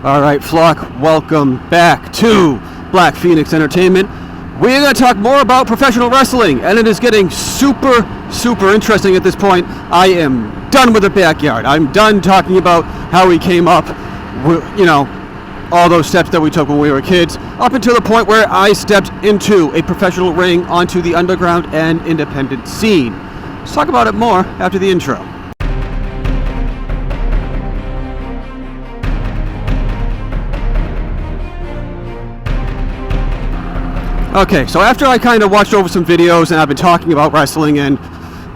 Alright, flock, welcome back to Blackphoenix Entertainment. We're going to talk more about professional wrestling, and it is getting super interesting at this point. I am done with the backyard. I'm done talking about how we came up, all those steps that we took when we were kids, up until the point where I stepped into a professional ring onto the underground and independent scene. Let's talk about it more after the intro. Okay, so after I kind of watched over some videos and I've been talking about wrestling and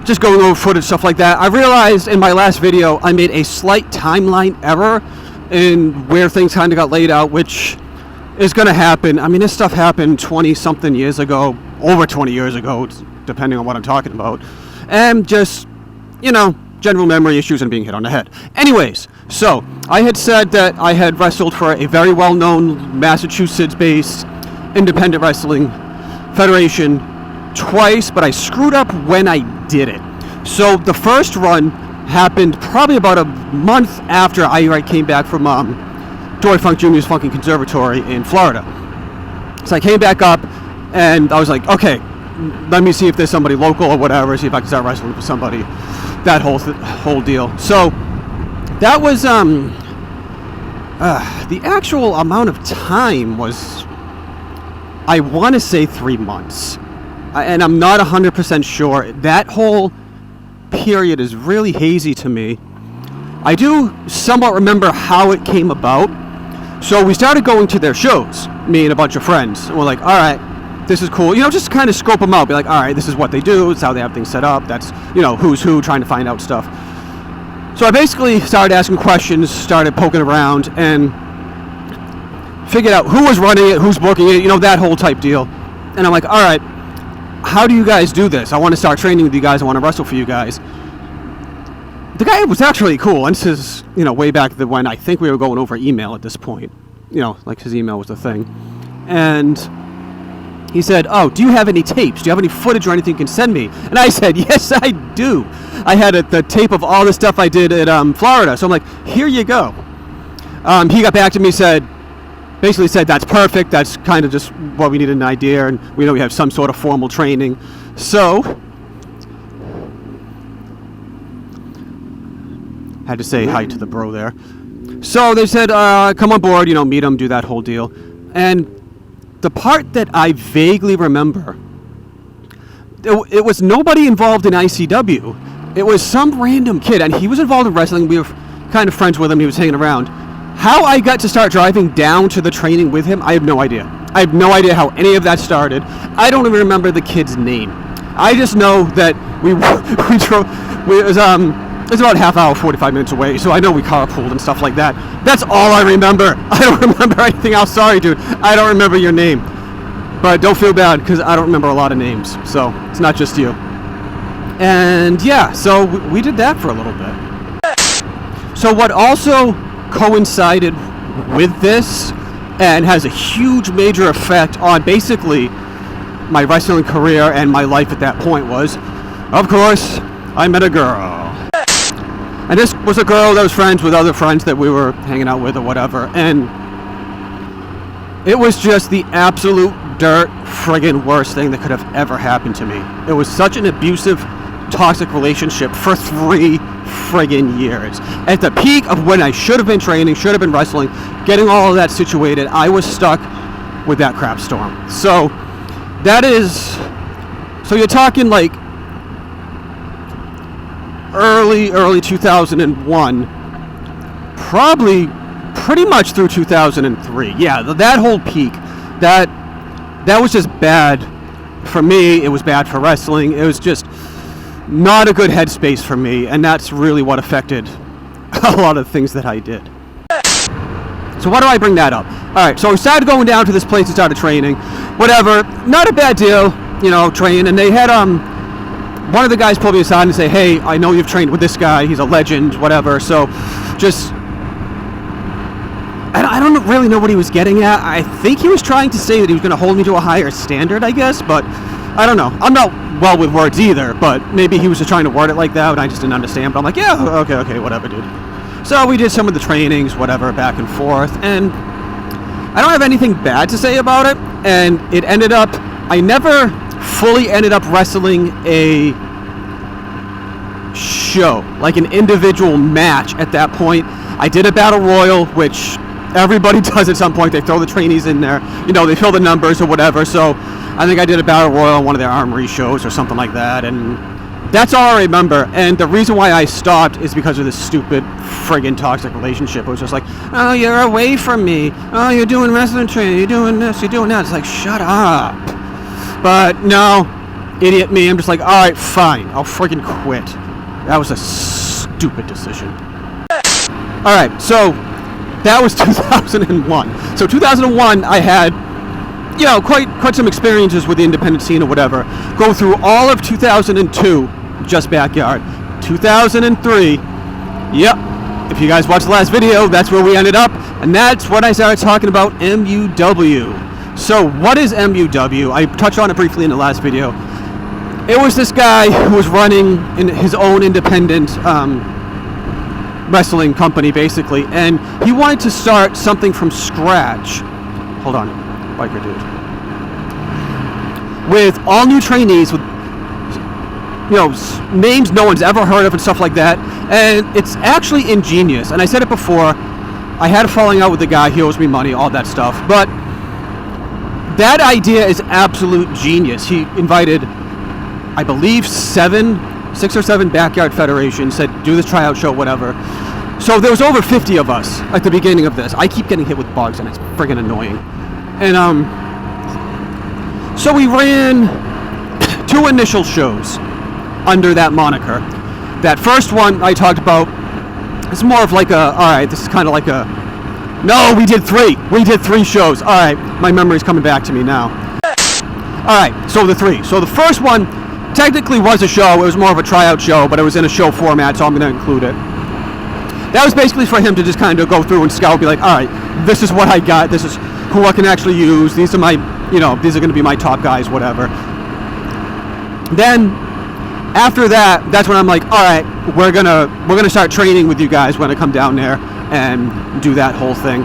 just going over footage, stuff like that, I realized in my last video I made a slight timeline error in where things kind of got laid out, which is going to happen. I mean, this stuff happened 20-something years ago, over 20 years ago, depending on what I'm talking about. And just, general memory issues and being hit on the head. Anyways, so I had said that I had wrestled for a very well-known Massachusetts-based independent wrestling federation twice, but I screwed up when I did it. So the first run happened probably about a month after I came back from Dory Funk Jr.'s Funky Conservatory in Florida. So I came back up and I was like, okay, let me see if there's somebody local or whatever, see if I can start wrestling with somebody, that whole deal. So that was the actual amount of time was, I want to say 3 months, and I'm not 100% sure. That whole period is really hazy to me. I do somewhat remember how it came about. So we started going to their shows, me and a bunch of friends, and we're like, all right, this is cool. Just kind of scope them out. Be like, all right, this is what they do. It's how they have things set up. That's, who's who, trying to find out stuff. So I basically started asking questions, started poking around, and figured out who was running it, who's booking it, that whole type deal. And I'm like, all right, how do you guys do this? I want to start training with you guys. I want to wrestle for you guys. The guy was actually cool. And this is, way back when I think we were going over email at this point. Like his email was the thing. And he said, oh, do you have any tapes? Do you have any footage or anything you can send me? And I said, yes, I do. I had the tape of all the stuff I did at Florida. So I'm like, here you go. He got back to me, basically said that's perfect, that's kind of just what we needed, an idea, and we know we have some sort of formal training. So had to say hi to the bro there. So they said, come on board, meet him, do that whole deal. And the part that I vaguely remember, it was nobody involved in ICW. It was some random kid, and he was involved in wrestling. We were kind of friends with him. He was hanging around. How I got to start driving down to the training with him, I have no idea. I have no idea how any of that started. I don't even remember the kid's name. I just know that we drove. It was about half hour, 45 minutes away, so I know we carpooled and stuff like that. That's all I remember. I don't remember anything else. Sorry, dude. I don't remember your name. But don't feel bad, because I don't remember a lot of names, so it's not just you. And yeah, so we did that for a little bit. So what also coincided with this and has a huge major effect on basically my wrestling career and my life at that point was, of course, I met a girl. And this was a girl that was friends with other friends that we were hanging out with or whatever, and it was just the absolute dirt friggin' worst thing that could have ever happened to me. It was such an abusive, toxic relationship for 3 friggin' years. At the peak of when I should have been training, should have been wrestling, getting all of that situated, I was stuck with that crap storm. So you're talking like early 2001, probably pretty much through 2003. Yeah, that whole peak, that was just bad for me. It was bad for wrestling. It was just not a good headspace for me, and that's really what affected a lot of things that I did. So why do I bring that up? Alright, so I started going down to this place and started training. Whatever, not a bad deal, training, and they had one of the guys pulled me aside and say, hey, I know you've trained with this guy, he's a legend, whatever, so just, I don't really know what he was getting at. I think he was trying to say that he was going to hold me to a higher standard, I guess, but I don't know. I'm not well with words either, but maybe he was just trying to word it like that and I just didn't understand. But I'm like, yeah, okay, whatever, dude. So we did some of the trainings, whatever, back and forth, and I don't have anything bad to say about it. And it ended up, I never fully ended up wrestling a show, like an individual match at that point. I did a battle royal, which everybody does at some point. They throw the trainees in there, you know, they fill the numbers or whatever. So I think I did a battle royal on one of their armory shows or something like that, and that's all I remember. And the reason why I stopped is because of this stupid friggin' toxic relationship. It was just like, oh, you're away from me, oh, you're doing wrestling training, you're doing this, you're doing that. It's like, shut up. But no, idiot me, I'm just like, alright, fine, I'll friggin' quit. That was a stupid decision. Alright, so that was 2001. So 2001, I had, you know, quite some experiences with the independent scene or whatever. Go through all of 2002, just backyard. 2003, yep. If you guys watched the last video, that's where we ended up, and that's when I started talking about MUW. So what is MUW? I touched on it briefly in the last video. It was this guy who was running in his own independent wrestling company, basically, and he wanted to start something from scratch. Hold on, biker dude. With all new trainees, with, you know, names no one's ever heard of and stuff like that, and it's actually ingenious. And I said it before, I had a falling out with the guy, he owes me money, all that stuff, but that idea is absolute genius. He invited, I believe, 6 or 7 backyard federations, said do this tryout show, whatever. So there was over 50 of us at the beginning of this. I keep getting hit with bugs and it's friggin' annoying. And so we ran 2 initial shows under that moniker. That first one I talked about, it's more of like a, alright, this is kind of like a, no, we did 3. We did 3 shows. Alright, my memory's coming back to me now. Alright, so the 3. So the first one technically was a show. It was more of a tryout show, but it was in a show format, so I'm going to include it. That was basically for him to just kind of go through and scout, be like, alright, this is what I got, this is who I can actually use, these are my, you know, these are going to be my top guys, whatever. Then, after that, that's when I'm like, alright, we're gonna start training with you guys. We're gonna come down there and do that whole thing.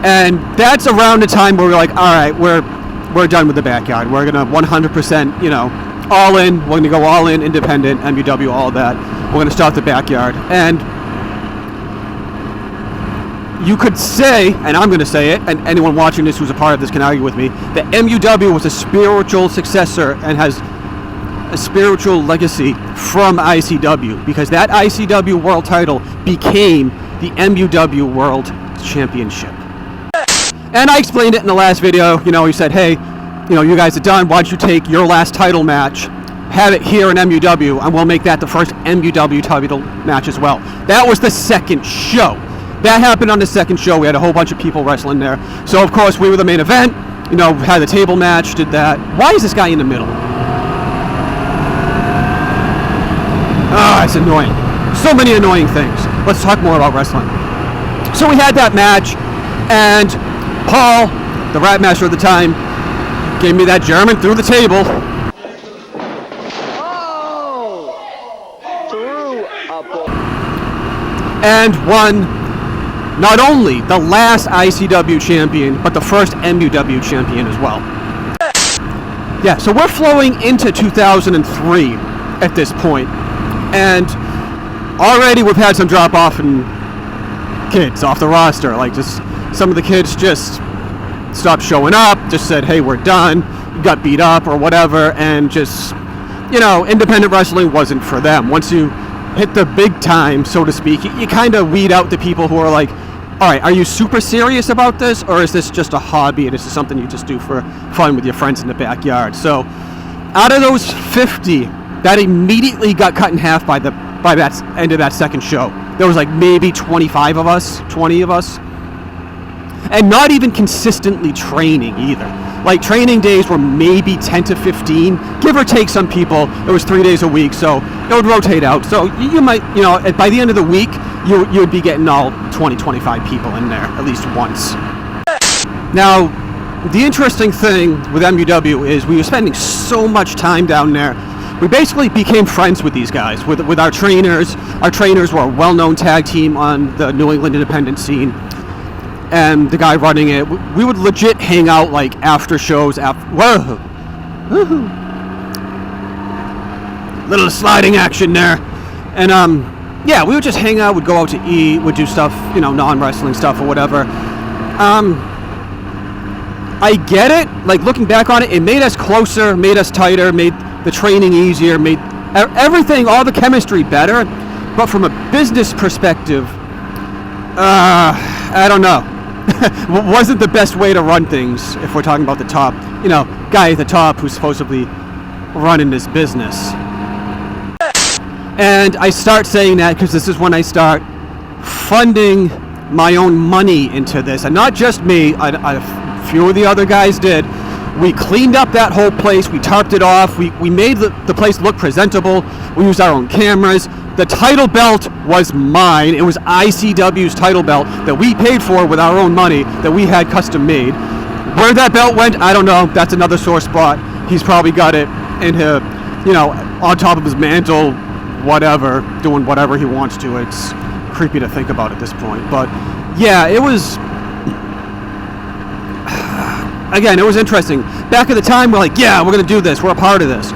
And that's around the time where we're like, alright, we're done with the backyard. We're gonna 100%, you know, all in. We're gonna go all in, independent, MUW, all that. We're gonna start the backyard. And you could say, and I'm going to say it, and anyone watching this who's a part of this can argue with me, that MUW was a spiritual successor and has a spiritual legacy from ICW, because that ICW world title became the MUW World Championship. And I explained it in the last video. You know, he said, hey, you know, you guys are done. Why don't you take your last title match, have it here in MUW, and we'll make that the first MUW title match as well. That was the second show. That happened on the second show. We had a whole bunch of people wrestling there. So, of course, we were the main event. You know, had the table match, did that. Why is this guy in the middle? Ah, it's annoying. So many annoying things. Let's talk more about wrestling. So we had that match, and Paul, the Rat Master at the time, gave me that German through the table. Oh! Through a ball. And won not only the last ICW champion, but the first MUW champion as well. Yeah, so we're flowing into 2003 at this point, and already we've had some drop off in kids off the roster. Like, just some of the kids just stopped showing up, just said, hey, we're done, got beat up or whatever, and just, you know, independent wrestling wasn't for them. Once you hit the big time, so to speak, you kind of weed out the people who are like, all right, are you super serious about this, or is this just a hobby and this is something you just do for fun with your friends in the backyard? So out of those 50, that immediately got cut in half by that end of that second show. There was like maybe 25 of us, 20 of us, and not even consistently training either. Like, training days were maybe 10 to 15, give or take some people. It was 3 days a week, so it would rotate out. So you might, you know, by the end of the week, you would be getting all 20, 25 people in there at least once. Now, the interesting thing with MUW is we were spending so much time down there we basically became friends with these guys, with our trainers. Our trainers were a well-known tag team on the New England independent scene, and the guy running it, we would legit hang out like after shows. Whoa, woohoo! Little sliding action there, and yeah, we would just hang out. We'd go out to eat. We'd do stuff, you know, non-wrestling stuff or whatever. I get it. Like, looking back on it, it made us closer, made us tighter, made the training easier, made everything, all the chemistry better. But from a business perspective, I don't know. Wasn't the best way to run things if we're talking about the top, you know, guy at the top who's supposedly running this business. And I start saying that because this is when I start funding my own money into this. And not just me, a few of the other guys did. We cleaned up that whole place. We tarped it off. We made the place look presentable. We used our own cameras. The title belt was mine. It was ICW's title belt that we paid for with our own money that we had custom made. Where that belt went, I don't know. That's another sore spot. He's probably got it in his, you know, on top of his mantle, whatever, doing whatever he wants to. It's creepy to think about at this point. But yeah, it was, again, it was interesting. Back at the time, we're like, yeah, we're going to do this. We're a part of this.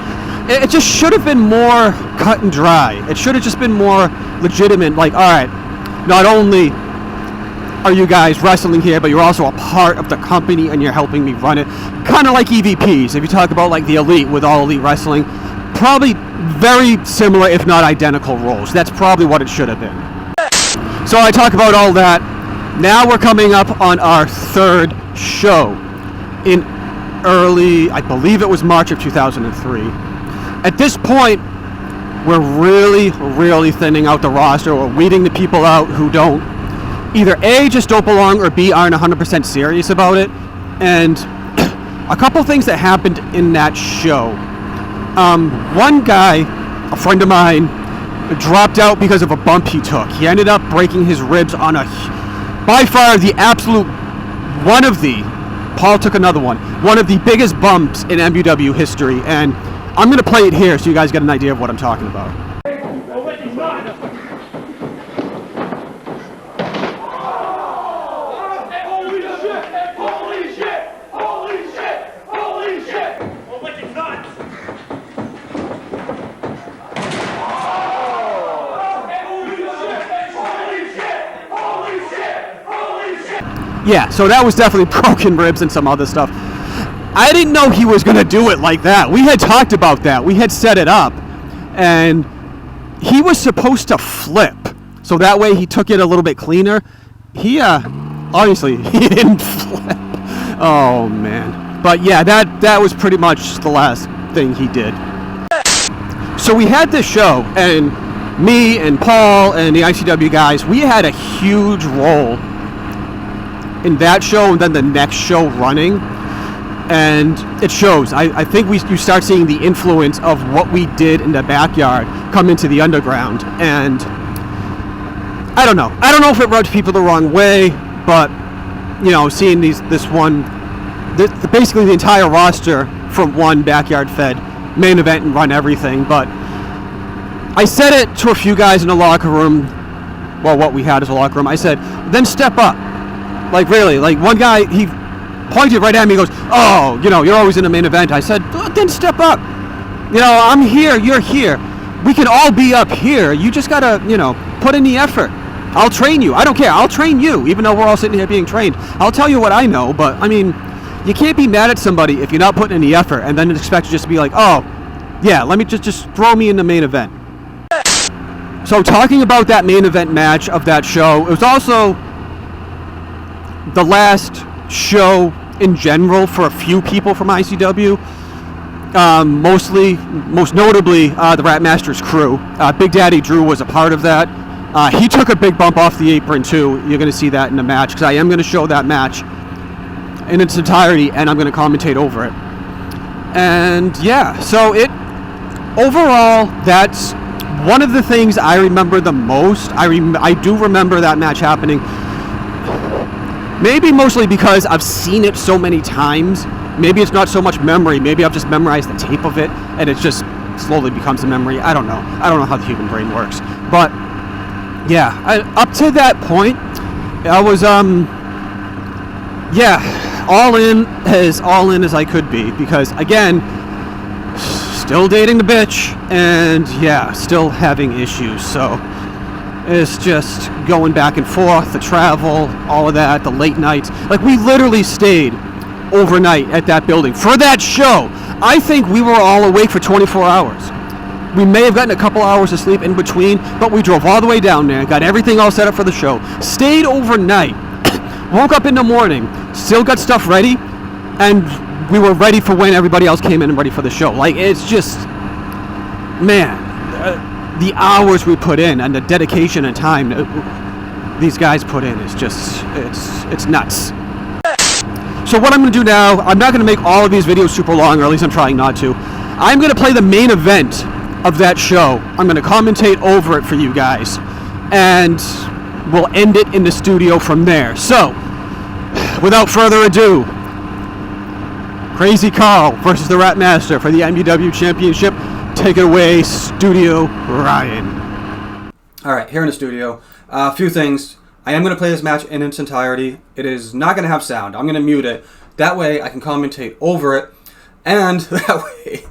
It just should have been more cut and dry. It should have just been more legitimate. Like, all right, not only are you guys wrestling here, but you're also a part of the company and you're helping me run it. Kind of like EVPs. If you talk about like the Elite with All Elite Wrestling, probably very similar, if not identical roles. That's probably what it should have been. So I talk about all that. Now we're coming up on our third show in early, I believe it was March of 2003. At this point, we're really thinning out the roster. We're weeding the people out who don't, either A, just don't belong, or B, aren't 100% serious about it. And a couple things that happened in that show. One guy, a friend of mine, dropped out because of a bump he took. He ended up breaking his ribs on by far the absolute, Paul took another one of the biggest bumps in MUW history, and I'm going to play it here so you guys get an idea of what I'm talking about. Yeah, so that was definitely broken ribs and some other stuff. I didn't know he was going to do it like that. We had talked about that. We had set it up. And he was supposed to flip. So that way he took it a little bit cleaner. He, obviously, he didn't flip. Oh, man. But yeah, that was pretty much the last thing he did. So we had this show, and me and Paul and the ICW guys, we had a huge role in that show and then the next show running, and it shows. I think you start seeing the influence of what we did in the backyard come into the underground, and I don't know if it rubbed people the wrong way, but you know, seeing basically the entire roster from one backyard fed main event and run everything. But I said it to a few guys in the locker room, well, what we had as a locker room. I said, then step up. Like, really, like, one guy, he pointed right at me and goes, oh, you know, you're always in the main event. I said, then step up. You know, I'm here, you're here. We can all be up here. You just gotta, you know, put in the effort. I'll train you. I don't care. I'll train you, even though we're all sitting here being trained. I'll tell you what I know, but, I mean, you can't be mad at somebody if you're not putting in the effort and then expect to just be like, oh, yeah, let me just throw me in the main event. So talking about that main event match of that show, it was also the last show in general for a few people from ICW. Most notably, the Rat Masters crew. Big Daddy Drew was a part of that. He took a big bump off the apron too. You're going to see that in the match, because I am going to show that match in its entirety, and I'm going to commentate over it. And yeah, so overall, that's one of the things I remember the most. I do remember that match happening. Maybe mostly because I've seen it so many times. Maybe it's not so much memory. Maybe I've just memorized the tape of it, and it's just slowly becomes a memory. I don't know. I don't know how the human brain works. But yeah, up to that point, I was yeah, all in as I could be, because again, still dating the bitch, and yeah, still having issues. So it's just going back and forth, the travel, all of that, the late nights. Like, we literally stayed overnight at that building for that show. I think we were all awake for 24 hours. We may have gotten a couple hours of sleep in between, but we drove all the way down there, got everything all set up for the show, stayed overnight, woke up in the morning, still got stuff ready, and we were ready for when everybody else came in and ready for the show. Like, it's just, man, the hours we put in and the dedication and time these guys put in is just, it's nuts. So what I'm going to do now, I'm not going to make all of these videos super long, or at least I'm trying not to. I'm going to play the main event of that show. I'm going to commentate over it for you guys, and we'll end it in the studio from there. So, without further ado, Crazy Carl versus the Rat Master for the MUW Championship. Take it away, Studio Ryan. Alright, here in the studio, a few things. I am going to play this match in its entirety. It is not going to have sound. I'm going to mute it. That way I can commentate over it. And that way,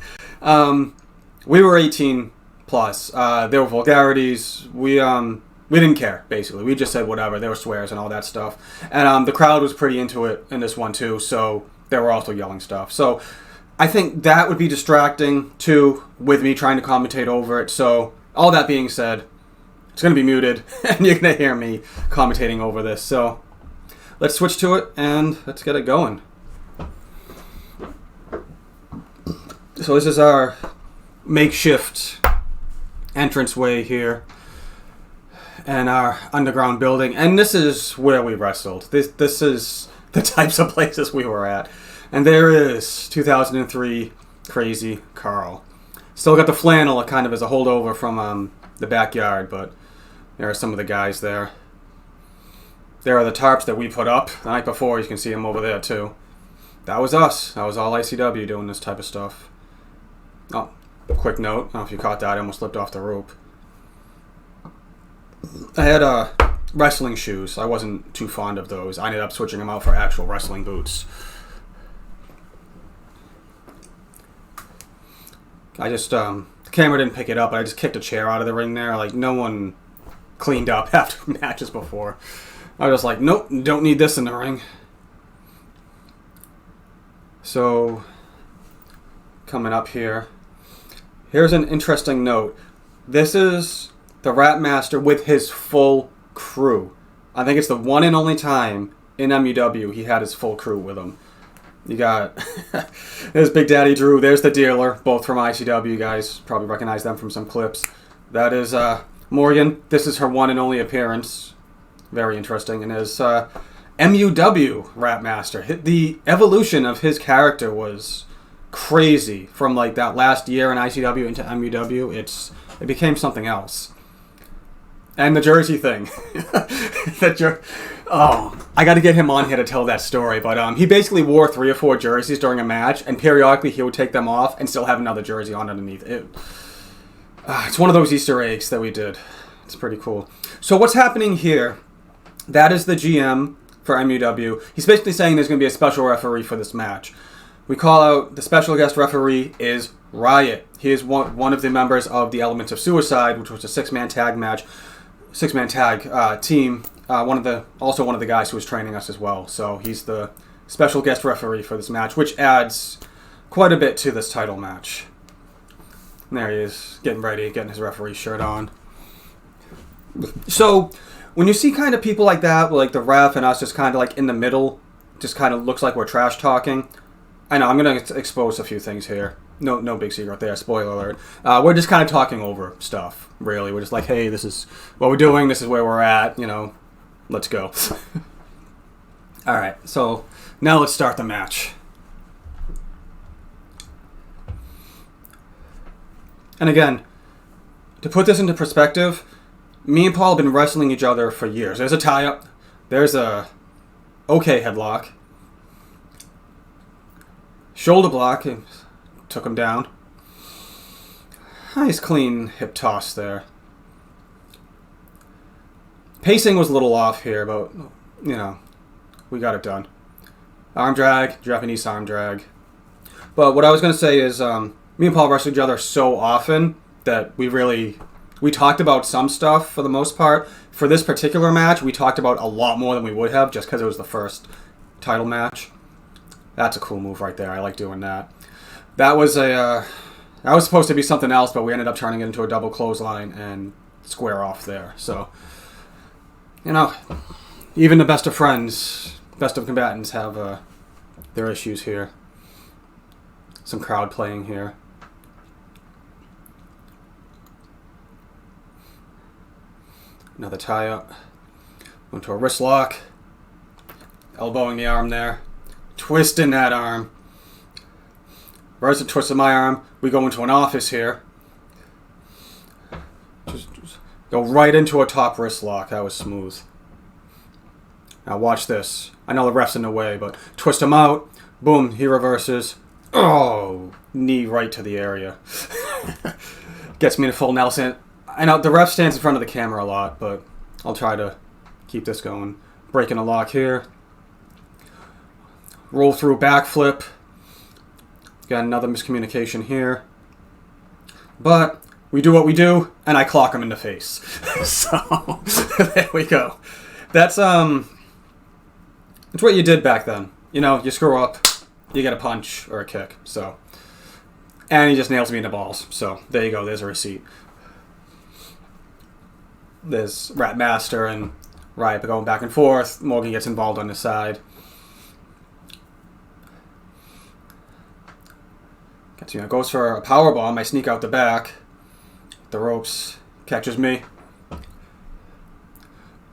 we were 18 plus. There were vulgarities. We didn't care, basically. We just said whatever. There were swears and all that stuff. And the crowd was pretty into it in this one too, so they were also yelling stuff. So I think that would be distracting too, with me trying to commentate over it. So all that being said, it's going to be muted, and you're going to hear me commentating over this. So let's switch to it, and let's get it going. So this is our makeshift entranceway here, and our underground building. And this is where we wrestled. This is the types of places we were at. And there is 2003 Crazy Carl. Still got the flannel kind of as a holdover from the backyard, but there are some of the guys there. There are the tarps that we put up the night before. You can see them over there too. That was us. That was all ICW doing this type of stuff. Oh, quick note. I don't know if you caught that. I almost slipped off the rope. I had wrestling shoes. I wasn't too fond of those. I ended up switching them out for actual wrestling boots. I just, the camera didn't pick it up, but I just kicked a chair out of the ring there. Like, no one cleaned up after matches before. I was just like, nope, don't need this in the ring. So, coming up here. Here's an interesting note. This is the Rat Master with his full crew. I think it's the one and only time in MUW he had his full crew with him. You got, there's Big Daddy Drew, there's the Dealer, both from ICW. You guys probably recognize them from some clips. That is Morgan. This is her one and only appearance. Very interesting. And there's MUW Rat Master. The evolution of his character was crazy from like that last year in ICW into MUW. It became something else. And the jersey thing. I got to get him on here to tell that story. But he basically wore 3 or 4 jerseys during a match, and periodically he would take them off and still have another jersey on underneath. It's one of those Easter eggs that we did. It's pretty cool. So what's happening here, that is the GM for MUW. He's basically saying there's going to be a special referee for this match. We call out the special guest referee is Riot. He is one of the members of the Elements of Suicide, which was a 6-man tag match. 6-man tag team. Also one of the guys who was training us as well. So he's the special guest referee for this match, which adds quite a bit to this title match. And there he is, getting ready, getting his referee shirt on. So when you see kind of people like that, like the ref and us just kind of like in the middle, just kind of looks like we're trash talking. I know, I'm going to expose a few things here. No big secret there, spoiler alert. We're just kind of talking over stuff, really. We're just like, hey, this is what we're doing, this is where we're at, let's go. Alright, so now let's start the match. And again, to put this into perspective, me and Paul have been wrestling each other for years. There's a tie-up, there's a okay headlock, shoulder block, took him down. Nice clean hip toss there. Pacing was a little off here, but, you know, we got it done. Arm drag, Japanese arm drag. But what I was going to say is, me and Paul wrestled each other so often that we talked about some stuff for the most part. For this particular match, we talked about a lot more than we would have just because it was the first title match. That's a cool move right there. I like doing that. That was supposed to be something else, but we ended up turning it into a double clothesline and square off there. So, you know, even the best of friends, best of combatants have their issues here. Some crowd playing here. Another tie up. Went to a wrist lock. Elbowing the arm there. Twisting that arm. Where's the twist of my arm? We go into an office here. Just go right into a top wrist lock. That was smooth. Now watch this. I know the ref's in the way, but twist him out. Boom, he reverses. Oh, knee right to the area. Gets me to full Nelson. I know the ref stands in front of the camera a lot, but I'll try to keep this going. Breaking a lock here. Roll through backflip. Got another miscommunication here. But we do what we do, and I clock him in the face. So, there we go. That's what you did back then. You know, you screw up, you get a punch or a kick. So, and he just nails me in the balls. So, there you go. There's a receipt. There's Rat Master and Riot going back and forth. Morgan gets involved on the side. Goes for a power bomb. I sneak out the back. The ropes. Catches me.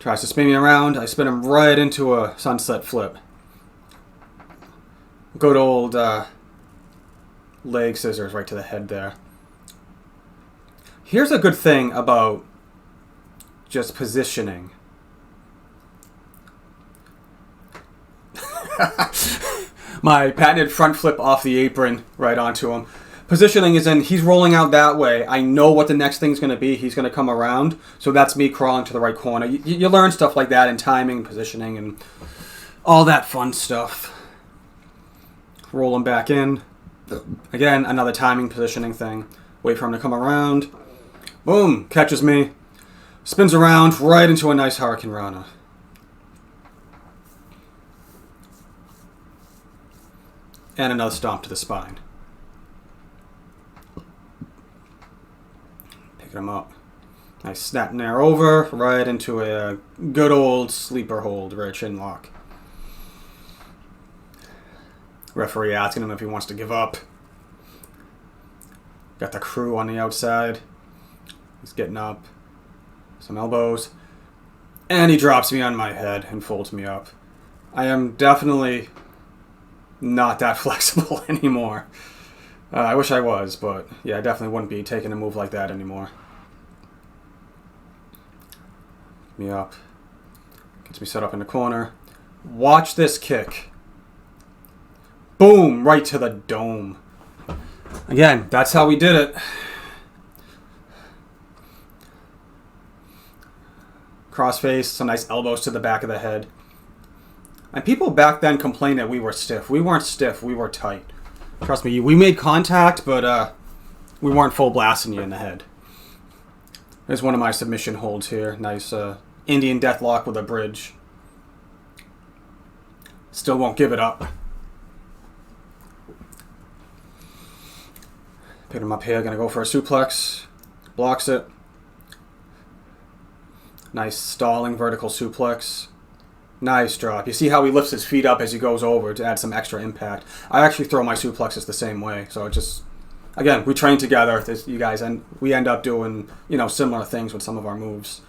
Tries to spin me around. I spin him right into a sunset flip. Good old leg scissors right to the head there. Here's a good thing about just positioning. My patented front flip off the apron right onto him. Positioning is in, he's rolling out that way. I know what the next thing's going to be. He's going to come around. So that's me crawling to the right corner. You learn stuff like that in timing, positioning, and all that fun stuff. Roll him back in. Again, another timing, positioning thing. Wait for him to come around. Boom. Catches me. Spins around right into a nice Hurricane Rana. And another stomp to the spine. Picking him up. Nice snap and air over, right into a good old sleeper hold, rear chin lock. Referee asking him if he wants to give up. Got the crew on the outside. He's getting up. Some elbows. And he drops me on my head and folds me up. I am definitely not that flexible anymore. I wish I was, but yeah, I definitely wouldn't be taking a move like that anymore. Me up. Gets me set up in the corner. Watch this kick. Boom! Right to the dome. Again, that's how we did it. Crossface, some nice elbows to the back of the head. And people back then complained that we were stiff. We weren't stiff, we were tight. Trust me, we made contact, but we weren't full blasting you in the head. There's one of my submission holds here. Nice Indian deathlock with a bridge. Still won't give it up. Pick him up here, gonna go for a suplex. Blocks it. Nice stalling vertical suplex. Nice drop. You see how he lifts his feet up as he goes over to add some extra impact. I actually throw my suplexes the same way. So it just, again, we train together, you guys, and we end up doing, similar things with some of our moves.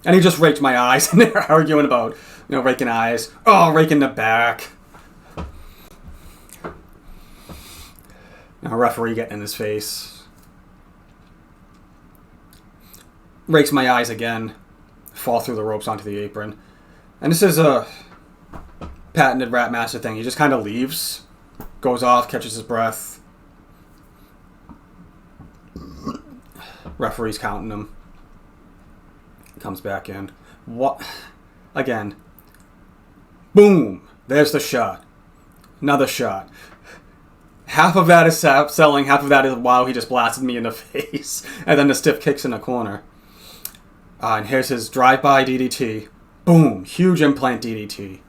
And he just raked my eyes, and they're arguing about, raking eyes. Oh, raking the back. Now, referee getting in his face. Rakes my eyes again. Fall through the ropes onto the apron. And this is a patented Rat Master thing. He just kind of leaves, goes off, catches his breath. Referee's counting him. Comes back in. What? Again. Boom. There's the shot. Another shot. Half of that is selling. Half of that is, wow, he just blasted me in the face. And then the stiff kicks in the corner. And here's his drive-by DDT. Boom. Huge implant DDT.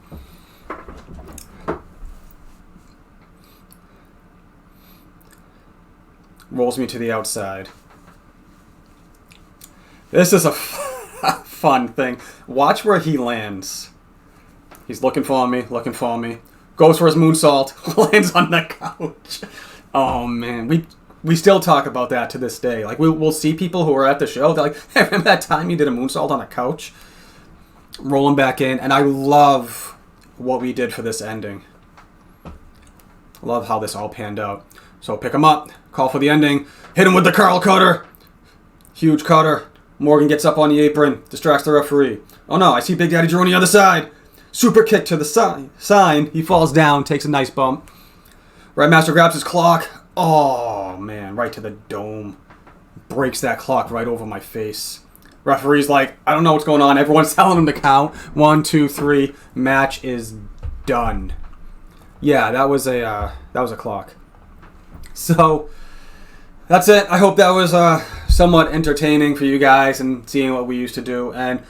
Rolls me to the outside. This is a fun thing. Watch where he lands. He's looking for me, looking for me. Goes for his moonsault, lands on the couch. Oh man, we still talk about that to this day. Like we'll see people who are at the show. They're like, "Hey, remember that time you did a moonsault on a couch?" Roll him back in, and I love what we did for this ending. Love how this all panned out. So pick him up, call for the ending, hit him with the curl cutter. Huge cutter. Morgan gets up on the apron, distracts the referee. Oh no, I see Big Daddy Drew on the other side. Super kick to the sign. He falls down, takes a nice bump. Red Master grabs his clock. Oh man, right to the dome. Breaks that clock right over my face. Referee's like, I don't know what's going on. Everyone's telling him to count. 1, 2, 3. Match is done. Yeah, that was a clock. So that's it. I hope that was somewhat entertaining for you guys and seeing what we used to do. And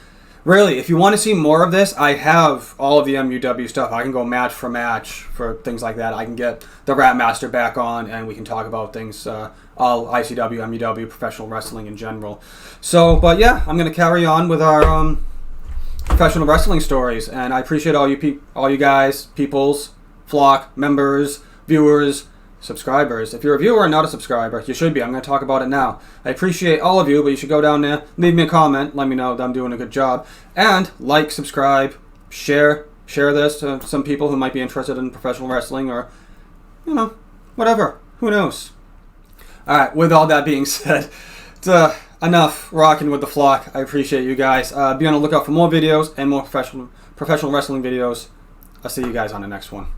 really, if you want to see more of this, I have all of the MUW stuff. I can go match for match for things like that. I can get the Rat Master back on, and we can talk about things, all ICW, MUW, professional wrestling in general. So, but yeah, I'm going to carry on with our professional wrestling stories. And I appreciate all you guys, peoples, flock, members, viewers, subscribers. If you're a viewer and not a subscriber, you should be. I'm going to talk about it now. I appreciate all of you, but you should go down there, leave me a comment, let me know that I'm doing a good job, and like, subscribe, share this to some people who might be interested in professional wrestling or, whatever. Who knows? All right, with all that being said, it's enough rocking with the flock. I appreciate you guys. Be on the lookout for more videos and more professional wrestling videos. I'll see you guys on the next one.